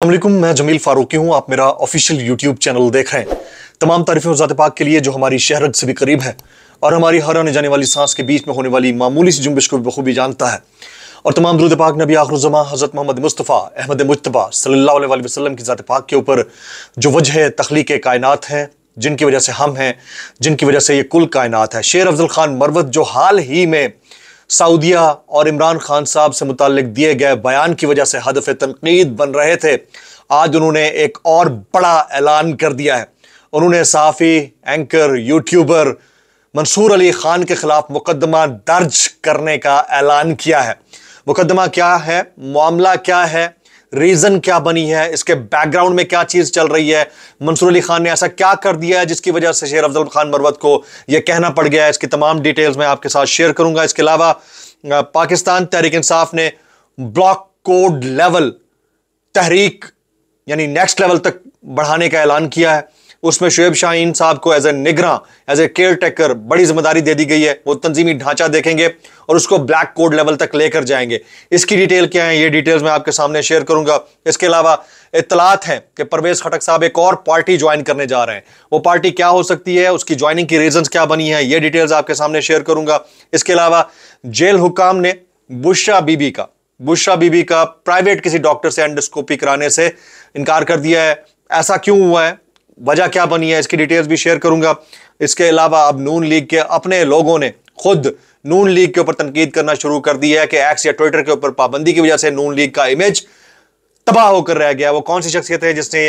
अस्सलामुअलैकुम, मैं जमील फारूकी हूं। आप मेरा ऑफिशियल यूट्यूब चैनल देख रहे हैं। तमाम तारीफें ज़ात पाक के लिए जो हमारी शहरत से भी करीब है और हमारी हर आने जाने वाली सांस के बीच में होने वाली मामूली सी जुम्बिश को बखूबी जानता है। और तमाम दुरूद पाक नबी आखिरुज़्ज़मा हज़रत मोहम्मद मुस्तफ़ा अहमद मुज्तबा सल्लल्लाहु अलैहि वसल्लम की ज़ात पाक के ऊपर जो वजह तख्लीक़ कायनात है, जिनकी वजह से हम हैं, जिनकी वजह से ये कुल कायनात है। शेर अफजल खान मरवत जो हाल ही में सऊदिया और इमरान खान साहब से मुताल्लिक दिए गए बयान की वजह से हदफ तनकीद बन रहे थे, आज उन्होंने एक और बड़ा ऐलान कर दिया है। उन्होंने सहाफ़ी, एंकर, यूट्यूबर मंसूर अली खान के खिलाफ मुकदमा दर्ज करने का ऐलान किया है। मुकदमा क्या है, मामला क्या है, रीजन क्या बनी है, इसके बैकग्राउंड में क्या चीज चल रही है, मंसूर अली खान ने ऐसा क्या कर दिया है जिसकी वजह से शेर अफजल खान मरवत को यह कहना पड़ गया है, इसकी तमाम डिटेल्स मैं आपके साथ शेयर करूंगा। इसके अलावा पाकिस्तान तहरीक इंसाफ ने ब्लॉक कोड लेवल तहरीक यानी नेक्स्ट लेवल तक बढ़ाने का ऐलान किया है। उसमें शुएब शाहीन साहब को एज ए निगरां, एज ए केयर टेकर बड़ी जिम्मेदारी दे दी गई है। वो तंजीमी ढांचा देखेंगे और उसको ब्लैक कोड लेवल तक लेकर जाएंगे। इसकी डिटेल क्या है, ये डिटेल्स मैं आपके सामने शेयर करूंगा। इसके अलावा इत्तलात है कि परवेज खटक साहब एक और पार्टी ज्वाइन करने जा रहे हैं। वो पार्टी क्या हो सकती है, उसकी ज्वाइनिंग की रीजंस क्या बनी है, ये डिटेल्स आपके सामने शेयर करूंगा। इसके अलावा जेल हुकाम ने बुशरा बीबी का प्राइवेट किसी डॉक्टर से एंडोस्कोपी कराने से इनकार कर दिया है। ऐसा क्यों हुआ है, वजह क्या बनी है, इसकी डिटेल्स भी शेयर करूंगा। इसके अलावा अब नून लीग के अपने लोगों ने खुद नून लीग के ऊपर तनकीद करना शुरू कर दी है कि एक्स या ट्विटर के ऊपर पाबंदी की वजह से नून लीग का इमेज तबाह होकर रह गया। वो कौन सी शख्सियत है जिसने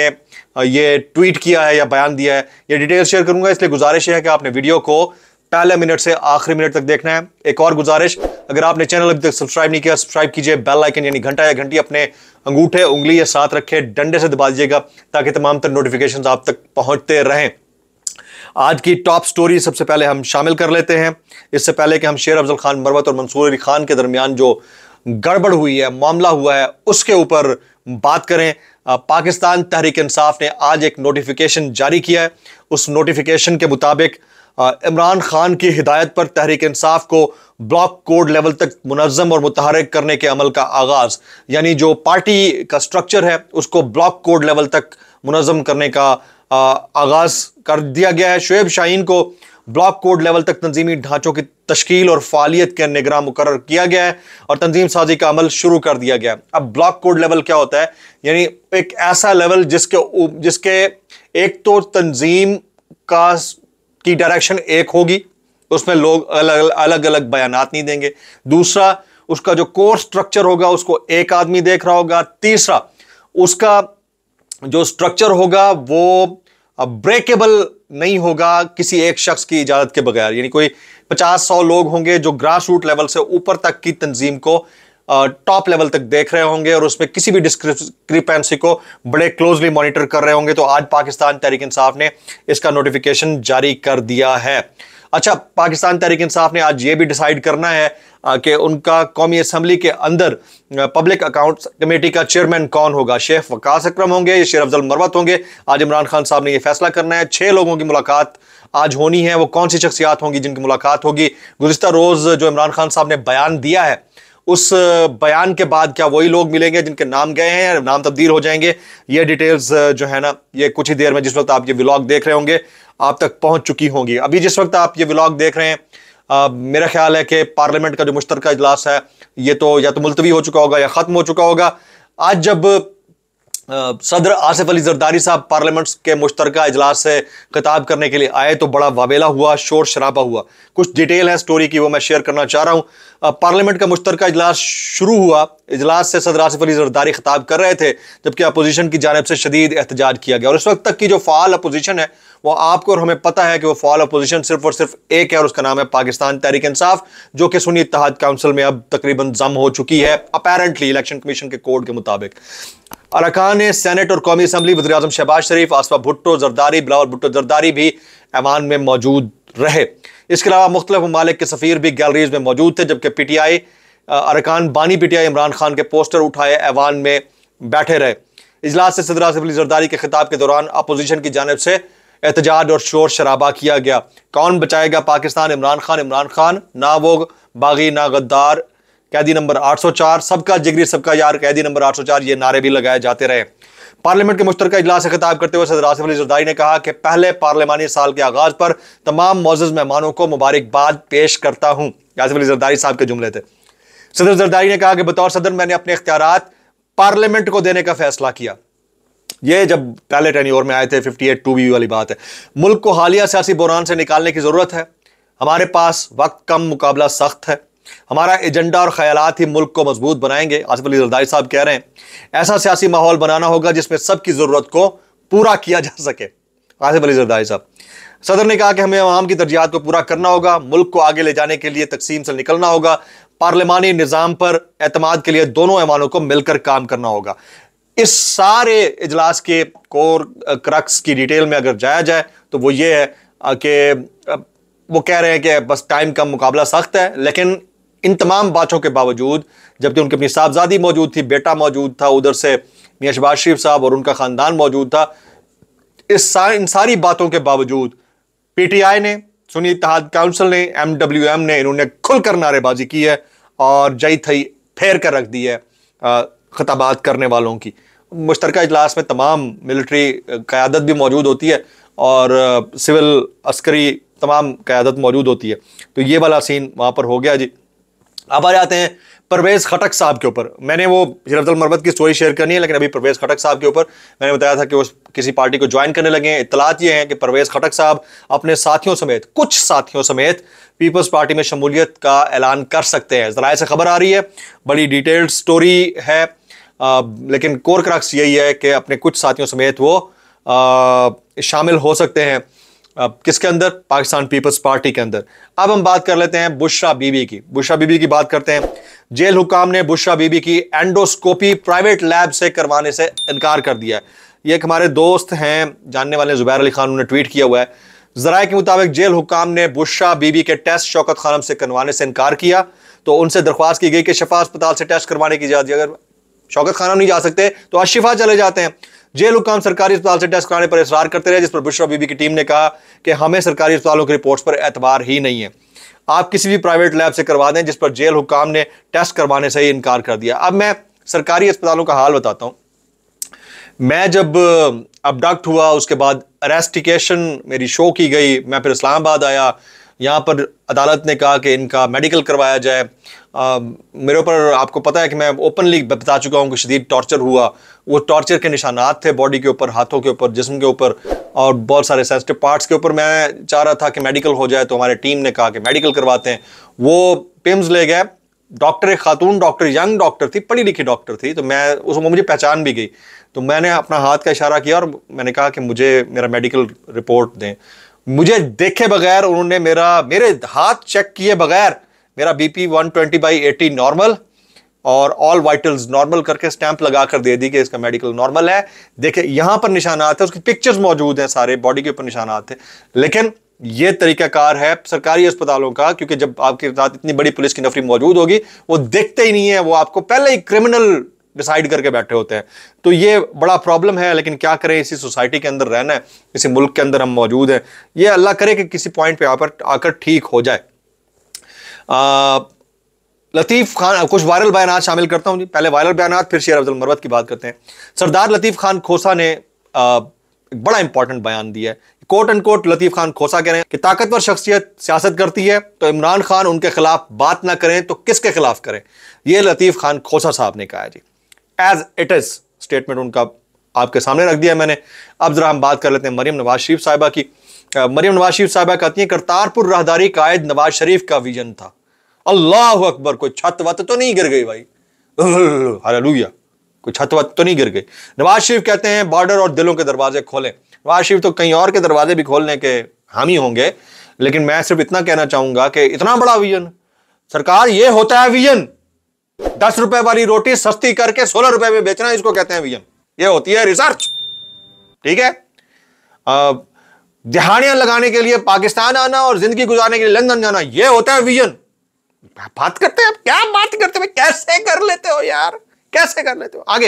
ये ट्वीट किया है या बयान दिया है, ये डिटेल्स शेयर करूंगा। इसलिए गुजारिश है कि आपने वीडियो को पहले मिनट से आखिरी मिनट तक देखना है। एक और गुजारिश, अगर आपने चैनल अभी तक सब्सक्राइब नहीं किया, सब्सक्राइब कीजिए। बेल आइकन यानी घंटा या घंटी अपने अंगूठे उंगली या साथ रखे डंडे से दबा दीजिएगा ताकि तमाम तर नोटिफिकेशंस आप तक पहुंचते रहें। आज की टॉप स्टोरी सबसे पहले हम शामिल कर लेते हैं। इससे पहले कि हम शेर अफजल खान मरवत और मंसूर अली खान के दरमियान जो गड़बड़ हुई है, मामला हुआ है, उसके ऊपर बात करें। पाकिस्तान तहरीक इंसाफ ने आज एक नोटिफिकेशन जारी किया है। उस नोटिफिकेशन के मुताबिक इमरान खान की हिदायत पर तहरीक इंसाफ को ब्लॉक कोड लेवल तक मुनज़्ज़म और मुतहर्रिक करने के अमल का आगाज, यानी जो पार्टी का स्ट्रक्चर है उसको ब्लॉक कोड लेवल तक मुनज़्ज़म करने का आगाज कर दिया गया है। शुएब शाहीन को ब्लॉक कोड लेवल तक तंजीमी ढांचों की तश्कील और फालियत के निगरान मुकर्रर किया गया है और तंजीम साजी का अमल शुरू कर दिया गया है। अब ब्लॉक कोड लेवल क्या होता है, यानी एक ऐसा लेवल जिसके एक तो तंजीम की डायरेक्शन एक होगी, उसमें लोग अलग अलग बयानात नहीं देंगे। दूसरा, उसका जो कोर स्ट्रक्चर होगा उसको एक आदमी देख रहा होगा। तीसरा, उसका जो स्ट्रक्चर होगा वो ब्रेकेबल नहीं होगा किसी एक शख्स की इजाजत के बगैर, यानी कोई 50-100 लोग होंगे जो ग्रास रूट लेवल से ऊपर तक की तंजीम को टॉप लेवल तक देख रहे होंगे और उसमें किसी भी डिस्क्रिपेंसी को बड़े क्लोजली मॉनिटर कर रहे होंगे। तो आज पाकिस्तान तहरीक इंसाफ ने इसका नोटिफिकेशन जारी कर दिया है। अच्छा, पाकिस्तान तहरीक इंसाफ ने आज ये भी डिसाइड करना है कि उनका कौमी असम्बली के अंदर पब्लिक अकाउंट्स कमेटी का चेयरमैन कौन होगा, शेख वकास अकरम होंगे या शेर अफजल मरवत होंगे। आज इमरान खान साहब ने यह फैसला करना है। 6 लोगों की मुलाकात आज होनी है। वो कौन सी शख्सियात होंगी जिनकी मुलाकात होगी? गुज़िश्ता रोज जो इमरान खान साहब ने बयान दिया है, उस बयान के बाद क्या वही लोग मिलेंगे जिनके नाम गए हैं या नाम तब्दील हो जाएंगे? ये डिटेल्स जो है ना, ये कुछ ही देर में, जिस वक्त आप ये व्लॉग देख रहे होंगे, आप तक पहुंच चुकी होंगी। अभी जिस वक्त आप ये व्लॉग देख रहे हैं, मेरा ख्याल है कि पार्लियामेंट का जो मुश्तरका इजलास है ये तो या तो मुलतवी हो चुका होगा या खत्म हो चुका होगा। आज जब सदर आसिफ अली जरदारी साहब पार्लियामेंट के मुश्तरका इजलास से खिताब करने के लिए आए तो बड़ा वावेला हुआ, शोर शराबा हुआ। कुछ डिटेल है स्टोरी की, वो मैं शेयर करना चाह रहा हूँ। पार्लियामेंट का मुश्तरका इजलास शुरू हुआ। इजलास से सदर आसिफ अली जरदारी खिताब कर रहे थे जबकि अपोजिशन की जानिब से शदीद एहतजाज किया गया। और इस वक्त तक की जो फ़ाल अपोजिशन है वो आपको और हमें पता है कि वो फ़ाल अपोजिशन सिर्फ और सिर्फ एक है और उसका नाम है पाकिस्तान तहरीक इंसाफ, जो कि सुन्नी इत्तेहाद काउंसिल में अब तकरीबन जम हो चुकी है अपैरेंटली इलेक्शन कमीशन के कोड के मुताबिक। अरकान सेनेट और कौमी असम्बली वज़ीर आज़म शहबाज शरीफ, आसफा भुट्टो जरदारी, बिलावल भुट्टो जरदारी भी ऐवान में मौजूद रहे। इसके अलावा मुख्तलिफ ममालिक के सफ़ीर भी गैलरीज में मौजूद थे, जबकि PTI अरकान बानी PTI इमरान खान के पोस्टर उठाए ऐवान में बैठे रहे। इजलास से सदर आसिफ अली जरदारी के खिताब के दौरान अपोजिशन की जानिब से एहतजाज और शोर शराबा किया गया। कौन बचाएगा पाकिस्तान? इमरान खान, ना वो बागी ना गद्दार, कैदी नंबर 804, सबका जिगरी सबका यार कैदी नंबर 804, ये नारे भी लगाए जाते रहे। पार्लियामेंट के मुश्तरका इजलास से खिताब करते हुए सदर आसिफ अली जरदारी ने कहा कि पहले पार्लियामानी साल के आगाज पर तमाम मोअज़्ज़ज़ मेहमानों को मुबारकबाद पेश करता हूं। आसिफ अली जरदारी साहब के जुमले थे। सदर जरदारी ने कहा कि बतौर सदर मैंने अपने इख्तियारात पार्लियामेंट को देने का फैसला किया। ये जब पहले टेन्योर में आए थे 58 2B वाली बात है। मुल्क को हालिया सियासी बहरान से निकालने की जरूरत है। हमारे पास वक्त कम, मुकाबला सख्त है। हमारा एजेंडा और ख्यालात ही मुल्क को मजबूत बनाएंगे। आसिफ अली जरदारी साहब कह रहे हैं ऐसा सियासी माहौल बनाना होगा जिसमें सबकी जरूरत को पूरा किया जा सके। आसिफ अली जरदारी साहब। सदर ने कहा कि हमें अवाम की तरजीहात को पूरा करना होगा, मुल्क को आगे ले जाने के लिए तकसीम से निकलना होगा, पार्लियामानी निज़ाम पर एतमाद के लिए दोनों ऐवानों को मिलकर काम करना होगा। इस सारे इजलास के कोर क्रक्स की डिटेल में अगर जाया जाए तो वो ये है कि वो कह रहे हैं कि बस टाइम कम, मुकाबला सख्त है। लेकिन इन तमाम बातों के बावजूद, जबकि उनकी अपनी साहबजादी मौजूद थी, बेटा मौजूद था, उधर से मियां शहबाज शरीफ साहब और उनका खानदान मौजूद था, इन सारी बातों के बावजूद PTI ने, सुन्नी इत्तेहाद काउंसिल ने, MWM ने, इन्होंने खुलकर नारेबाजी की है और जई थई फेर कर रख दी है खिताबात करने वालों की। मुश्तरका इजलास में तमाम मिलिट्री क़यादत भी मौजूद होती है और सिविल अस्करी तमाम क़यादत मौजूद होती है। तो ये वाला सीन वहाँ पर हो गया जी। अब आ जाते हैं परवेज़ खटक साहब के ऊपर। मैंने वो हीर अफजल मरवत की स्टोरी शेयर करनी है, लेकिन अभी परवेज़ खटक साहब के ऊपर मैंने बताया था कि वो किसी पार्टी को ज्वाइन करने लगे हैं। इत्तलात ये हैं कि परवेज़ खटक साहब अपने साथियों समेत, कुछ साथियों समेत पीपल्स पार्टी में शमूलियत का ऐलान कर सकते हैं। ज़राए से खबर आ रही है, बड़ी डिटेल्ड स्टोरी है, लेकिन कोर क्रक्स यही है कि अपने कुछ साथियों समेत वो शामिल हो सकते हैं। किसके अंदर? पाकिस्तान पीपल्स पार्टी के अंदर। अब हम बात कर लेते हैं बुशरा बीबी की। बुशरा बीबी की बात करते हैं। जेल हुकाम ने बुशरा बीबी की एंडोस्कोपी प्राइवेट लैब से करवाने से इनकार कर दिया है। ये एक हमारे दोस्त हैं, जानने वाले जुबैर अली खान, उन्होंने ट्वीट किया हुआ है। ज़राए के मुताबिक जेल हुकाम ने बुशरा बीबी के टेस्ट शौकत खानम से करवाने से इनकार किया, तो उनसे दरख्वास्त की गई कि शफा अस्पताल से टेस्ट करवाने की इजाजत। अगर शौकत खानम नहीं जा सकते तो अशिफा चले जाते हैं। जेल हुकाम सरकारी अस्पताल से टेस्ट कराने पर इसरार करते रहे, जिस पर बुशरा बीबी की टीम ने कहा कि हमें सरकारी अस्पतालों की रिपोर्ट्स पर एतबार ही नहीं है, आप किसी भी प्राइवेट लैब से करवा दें, जिस पर जेल हुकाम ने टेस्ट करवाने से ही इनकार कर दिया। अब मैं सरकारी अस्पतालों का हाल बताता हूं। मैं जब अबडक्ट हुआ, उसके बाद अरेस्टिकेशन मेरी शो की गई, मैं फिर इस्लामाबाद आया। यहाँ पर अदालत ने कहा कि इनका मेडिकल करवाया जाए। मेरे ऊपर, आपको पता है कि मैं ओपनली बता चुका हूँ कि शदीद टॉर्चर हुआ। वो टॉर्चर के निशानात थे बॉडी के ऊपर, हाथों के ऊपर, जिस्म के ऊपर और बहुत सारे सेंसिटिव पार्ट्स के ऊपर। मैं चाह रहा था कि मेडिकल हो जाए, तो हमारे टीम ने कहा कि मेडिकल करवाते हैं। वो पिम्स ले गए। डॉक्टर, एक खातून डॉक्टर, यंग डॉक्टर थी, पढ़ी लिखी डॉक्टर थी, तो मैं उसको, मुझे पहचान भी गई। तो मैंने अपना हाथ का इशारा किया और मैंने कहा कि मुझे मेरा मेडिकल रिपोर्ट दें। मुझे देखे बगैर उन्होंने मेरे हाथ चेक किए बगैर मेरा BP 120/80 नॉर्मल और ऑल वाइटल्स नॉर्मल करके स्टैंप लगा कर दे दी कि इसका मेडिकल नॉर्मल है। देखे यहां पर निशानात है, उसकी पिक्चर्स मौजूद हैं, सारे बॉडी के ऊपर निशानात थे। लेकिन यह तरीकाकार है सरकारी अस्पतालों का, क्योंकि जब आपके साथ इतनी बड़ी पुलिस की नफरी मौजूद होगी, वो देखते ही नहीं है, वो आपको पहले ही क्रिमिनल डिसाइड करके बैठे होते हैं। तो ये बड़ा प्रॉब्लम है, लेकिन क्या करें, इसी सोसाइटी के अंदर रहना है, इसी मुल्क के अंदर हम मौजूद हैं। ये अल्लाह करे कि किसी पॉइंट पे आकर ठीक हो जाए। लतीफ़ खान, कुछ वायरल बयानात शामिल करता हूं जी। पहले वायरल बयानात, फिर शेर अफजल मरवत की बात करते हैं। सरदार लतीफ़ खान खोसा ने एक बड़ा इंपॉर्टेंट बयान दिया है। कोट एंड कोट लतीफ़ खान खोसा कह रहे हैं कि ताकतवर शख्सियत सियासत करती है तो इमरान खान उनके खिलाफ बात ना करें तो किसके खिलाफ करें। यह लतीफ़ खान खोसा साहब ने कहा है जी। एज इट इज स्टेटमेंट उनका आपके सामने रख दिया मैंने। अब जरा हम बात कर लेते हैं मरियम नवाज शरीफ साहिबा की। मरियम नवाज शरीफ साहिबा कहती हैं करतारपुर राहदारी कायद नवाज शरीफ का विजन था। अल्लाह अकबर, कोई छत वत तो नहीं गिर गई भाई, हालेलुया, कोई छत वत तो नहीं गिर गई। नवाज शरीफ कहते हैं बॉर्डर और दिलों के दरवाजे खोलें। नवाज शरीफ तो कहीं और के दरवाजे भी खोलने के हामी होंगे, लेकिन मैं सिर्फ इतना कहना चाहूंगा कि इतना बड़ा विजन सरकार, ये होता है विजन। 10 रुपए वाली रोटी सस्ती करके 16 रुपए में बेचना, इसको कहते हैं विजन। ये होती है रिसर्च, ठीक है। दिहाड़ियां लगाने के लिए पाकिस्तान आना और जिंदगी गुजारने के लिए लंदन जाना, यह होता है विजन। बात करते हैं, क्या बात करते हैं, कैसे कर लेते हो यार, कैसे कर लेते हो। आगे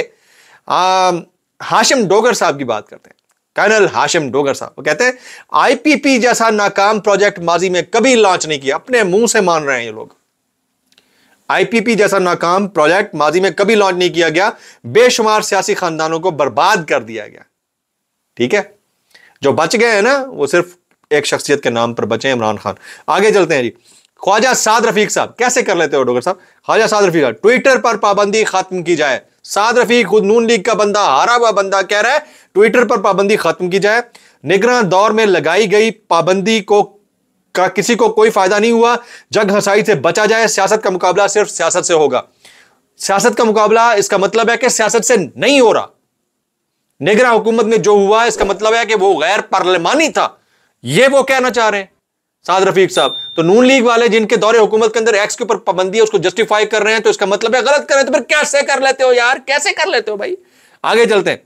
हाशिम डोगर साहब की बात करते हैं। कर्नल हाशिम डोगर साहब वो कहते हैं IPP जैसा नाकाम प्रोजेक्ट माजी में कभी लॉन्च नहीं किया। अपने मुंह से मान रहे हैं ये लोग। आईपीपी जैसा नाकाम प्रोजेक्ट माजी में कभी लॉन्च नहीं किया गया, बेशुमार सियासी खानदानों को बर्बाद कर दिया गया। ठीक है, जो बच गए हैं ना वो सिर्फ एक शख्सियत के नाम पर बचे हैं, इमरान खान। आगे चलते हैं जी। ख्वाजा साद रफीक साहब, कैसे कर लेते हो डॉक्टर साहब? ख्वाजा साद रफीक साहब, ट्विटर पर पाबंदी खत्म की जाए। साद रफीक खुद नून लीग का बंदा, हारा हुआ बंदा, कह रहा है ट्विटर पर पाबंदी खत्म की जाए। निगरान दौर में लगाई गई पाबंदी को का किसी को कोई फायदा नहीं हुआ, जग हंसाई से बचा जाए। सियासत का मुकाबला सिर्फ सियासत से होगा। सियासत का मुकाबला इसका मतलब है कि सियासत से नहीं हो रहा। निगरान हुकूमत में जो हुआ इसका मतलब है कि वो गैर पार्लिमानी था, ये वो कहना चाह रहे हैं साद रफीक साहब। तो नून लीग वाले जिनके दौरे हुकूमत के अंदर एक्स के ऊपर पाबंदी है उसको जस्टिफाई कर रहे हैं, तो इसका मतलब है गलत कर रहे हैं। तो फिर कैसे कर लेते हो यार, कैसे कर लेते हो भाई? आगे चलते हैं।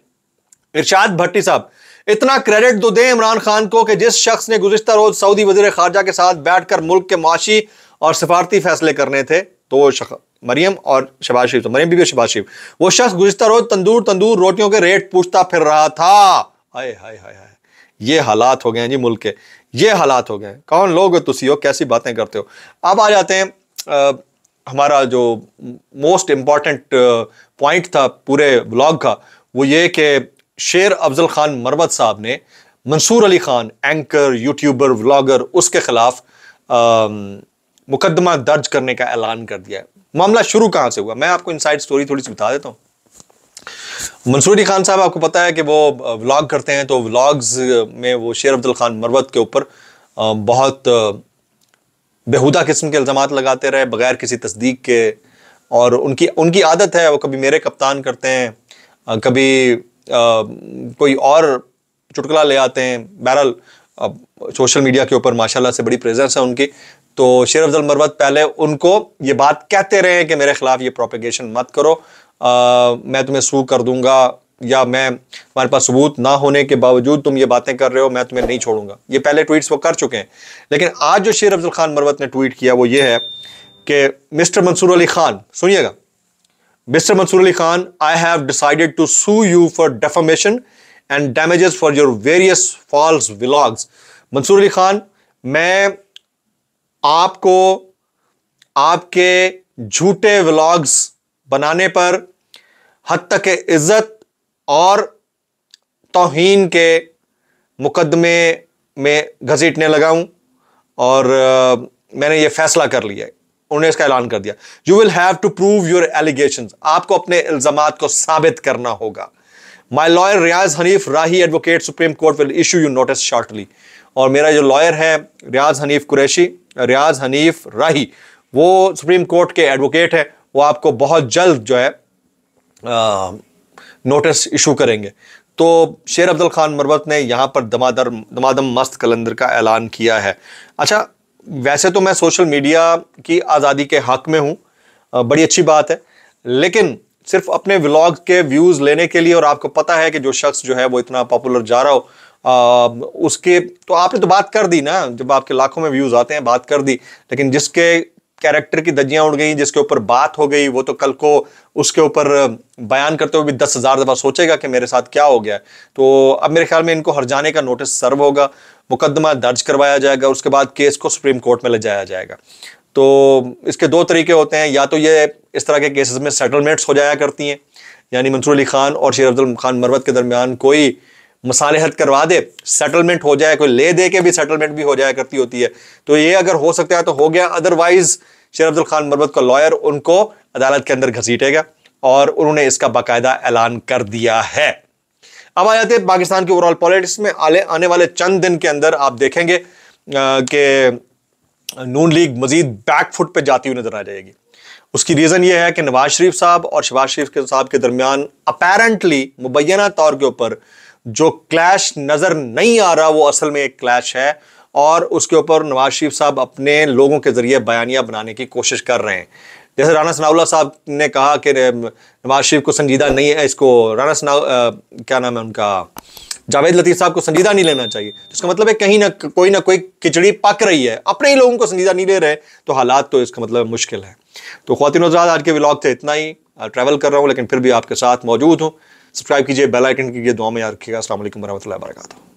इरशाद भट्टी साहब, इतना क्रेडिट तो दें इमरान खान को कि जिस शख्स ने गुज़िश्ता रोज सऊदी वज़ीर खारजा के साथ बैठकर मुल्क के माशी और सिफारती फैसले करने थे, तो मरियम और शहबाज शरीफ, मरियम बीबी और शहबाज शरीफ, वो शख्स गुज़िश्ता रोज तंदूर रोटियों के रेट पूछता फिर रहा था। हाय हाय हाय हाय, ये हालात हो गए हैं जी मुल्क के, ये हालात हो गए हैं। कौन लोग हो तुसी हो, कैसी बातें करते हो? अब आ जाते हैं हमारा जो मोस्ट इंपॉर्टेंट पॉइंट था पूरे व्लॉग का, वो ये कि शेर अफजल खान मरवत साहब ने Mansoor Ali Khan, anchor, YouTuber, vlogger, उसके खिलाफ मुकदमा दर्ज करने का ऐलान कर दिया है। मामला शुरू कहां से हुआ, मैं आपको इनसाइड स्टोरी थोड़ी सी बता देता हूं। मंसूर अली खान साहब, आपको पता है कि वो व्लॉग करते हैं, तो व्लॉग्स में वो शेर अफजल खान मरवत के ऊपर बहुत बेहुदा किस्म के इल्ज़ामात लगाते रहे बगैर किसी तस्दीक के। और उनकी आदत है, वो कभी मेरे कप्तान करते हैं, कभी कोई और चुटकुला ले आते हैं। बहरहाल सोशल मीडिया के ऊपर माशाल्लाह से बड़ी प्रेजेंस है उनकी। तो शेर अफजल मरवत पहले उनको ये बात कहते रहे कि मेरे खिलाफ ये प्रोपेगेशन मत करो, मैं तुम्हें सू कर दूंगा, या मैं तुम्हारे पास सबूत ना होने के बावजूद तुम ये बातें कर रहे हो, मैं तुम्हें नहीं छोड़ूंगा। ये पहले ट्वीट्स वो कर चुके हैं। लेकिन आज जो शेर अफजल खान मरवत ने ट्वीट किया वो ये है कि मिस्टर मंसूर अली खान, सुनिएगा, Mr. Mansoor Ali Khan, I have decided to sue you for defamation and damages for your various false vlogs. Mansoor Ali Khan, मैं आपको आपके झूठे व्लॉग्स बनाने पर हद तक इज्जत और तौहीन के मुकदमे में घसीटने लगा हूं, और मैंने ये फैसला कर लिया है। उन्होंने इसका ऐलान कर दिया। You will have to prove your allegations, आपको अपने इल्जामात को साबित करना होगा। My lawyer Riaz Hanif Rahi advocate Supreme Court will issue you notice shortly. और मेरा जो लॉयर है रियाज हनीफ कुरैशी, रियाज हनीफ राही, वो सुप्रीम कोर्ट के एडवोकेट है, वो आपको बहुत जल्द जो है नोटिस इशू करेंगे। तो शेर अफजल खान मरवत ने यहां पर दमादम मस्त कलंदर का ऐलान किया है। अच्छा, वैसे तो मैं सोशल मीडिया की आज़ादी के हक में हूँ, बड़ी अच्छी बात है, लेकिन सिर्फ अपने व्लॉग के व्यूज़ लेने के लिए, और आपको पता है कि जो शख्स जो है वो इतना पॉपुलर जा रहा हो उसके, तो आपने तो बात कर दी ना, जब आपके लाखों में व्यूज़ आते हैं बात कर दी, लेकिन जिसके कैरेक्टर की धज्जियां उड़ गई, जिसके ऊपर बात हो गई, वो तो कल को उसके ऊपर बयान करते हुए भी 10,000 दफ़ा सोचेगा कि मेरे साथ क्या हो गया है। तो अब मेरे ख्याल में इनको हर जाने का नोटिस सर्व होगा, मुकदमा दर्ज करवाया जाएगा, उसके बाद केस को सुप्रीम कोर्ट में ले जाया जाएगा। तो इसके दो तरीके होते हैं, या तो ये इस तरह के केसेस में सेटलमेंट्स हो जाया करती हैं, यानी मंसूर अली खान और शेर अफजल खान मरवत के दरमियान कोई मसालेहत करवा दे, सेटलमेंट हो जाए, कोई ले दे के भी सेटलमेंट भी हो जाया करती होती है। तो ये अगर हो सकता है तो हो गया, अदरवाइज शेर अफजल खान मरवत का लॉयर उनको अदालत के अंदर घसीटेगा, और उन्होंने इसका बाकायदा ऐलान कर दिया है। अब आ जाते हैं पाकिस्तान के ओवरऑल पॉलिटिक्स में। आने वाले चंद दिन के अंदर आप देखेंगे कि नून लीग मजीद बैकफुट पे जाती हुई नजर आ जाएगी। उसकी रीज़न ये है कि नवाज शरीफ साहब और शहबाज शरीफ साहब के दरमियान अपेरेंटली मुबैना तौर के ऊपर जो क्लैश नज़र नहीं आ रहा, वो असल में एक क्लैश है, और उसके ऊपर नवाज शरीफ साहब अपने लोगों के ज़रिए बयानिया बनाने की कोशिश कर रहे हैं। जैसे राना सनाउल्लाह साहब ने कहा कि नवाज शरीफ को संजीदा नहीं है, इसको क्या नाम है उनका, जावेद लतीफ़ साहब को संजीदा नहीं लेना चाहिए। तो इसका मतलब है कहीं ना कोई खिचड़ी पक रही है, अपने ही लोगों को संजीदा नहीं ले रहे, तो हालात तो इसका मतलब मुश्किल है। तो ख्वातीन और हज़रात, आज के व्लॉग से इतना ही। ट्रैवल कर रहा हूँ लेकिन फिर भी आपके साथ मौजूद हूँ। सब्सक्राइब कीजिए, बेल आइकन कीजिए, दुआ में याद रखिएगा। अस्सलाम वालेकुम वरहमतुल्लाहि वबरकातुहू।